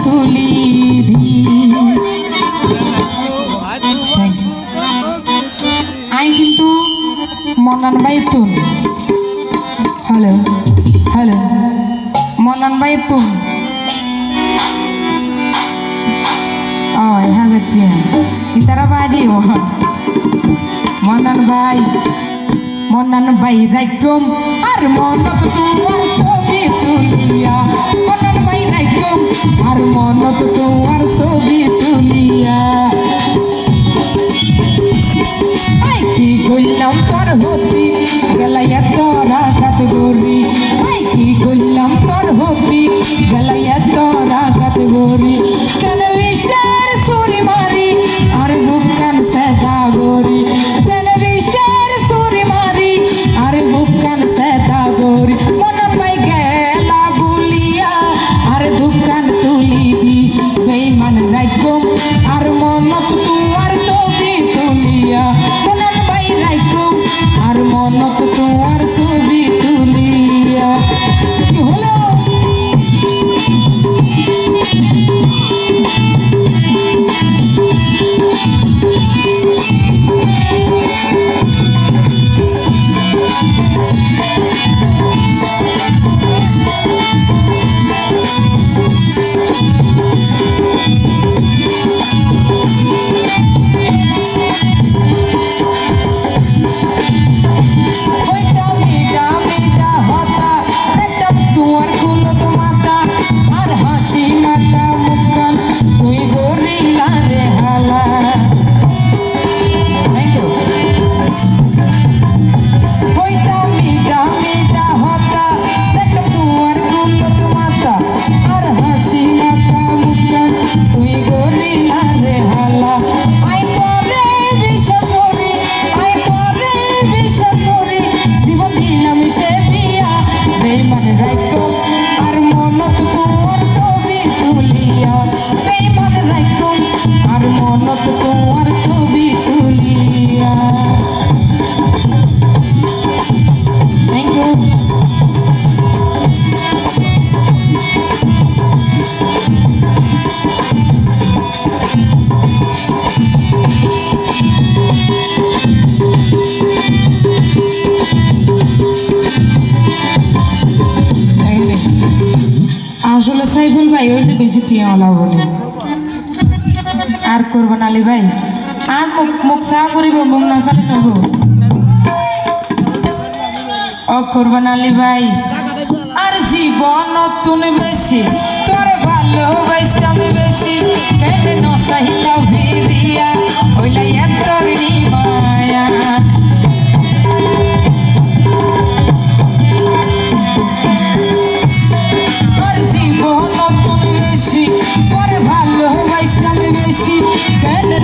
তুলি দি আই কিন্তু মনান ভাই তুন হ্যালো হ্যালো মনান ভাই তুন ও 1000 টিয়া ইতারা বাদি মনান ভাই রাইকম আর মনত তোমার ছবি তুলিয়া মনান ভাই রাইকম আর মনত তোমার ছবি তুলিয়া আই কি কইলাম তোর হতি গলাইয়া তোরা গাত গরি আই কি কইলাম তোর হতি গলাইয়া তোরা গাত গরি কেন বিশার সুরি মারি আর বুকান সেদা গরি কেন বিশার সুরি মারি আর বুকান সেদা গরি মনান ভাই গেলা বুলিয়া আর দোকান তুলি দি বেঈমান রাইকম আর মনত তোমার ছবি তুলিয়া মনান ভাই রাইকম আর মনত তোমার ছবি তুলিয়া কি হলো আসলে সাইফুল ভাই ওই তো বেশি টিয়াওয়ালা বলে আর করবো নালি ভাই আর মুখ চা করিব মুখ না চালে নেব ও করবো নালি ভাই আর জীবন নতুন বেশি তোর ভালোবাসতে আমি বেশি কেন নসাইলা ভিড়িয়া ওইলাই এত মায়া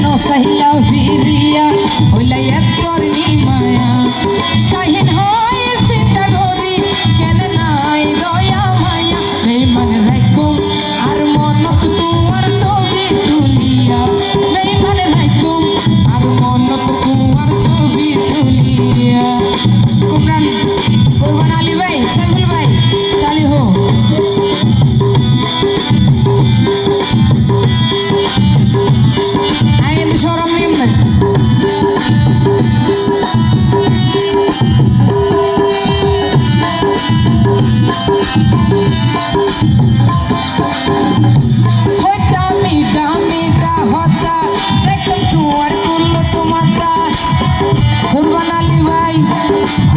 নসাইলা ভিড়িয়া হইলাই এতর মায়া শাহিন হয় চিন্তা করি কেন নাই দয়া মায়া বেঈমান রাইকম আর মনত তোমার ছবি তুলিয়া বেঈমান রাইকম আর মনত তোমার ছবি তুলিয়া কুমরান কোরবান আলী ভাই সাইফুল ভাই তালি হো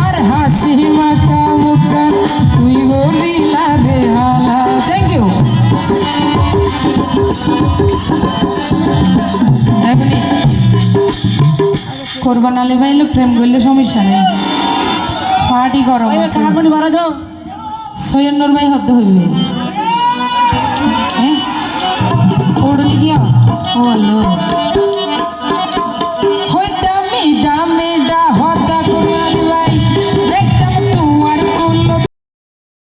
আর হাসি মাখা মুখখান তুই গরিলা রে হালা থ্যাংক ইউ কোরবান আলী ভাই প্রেম করলে সমস্যা নেই ফাটি গরম সৈয়দনুর ভাই হদ্দ হইবে হ্যাঁ ওড়নি গিয়া ও আল্লাহ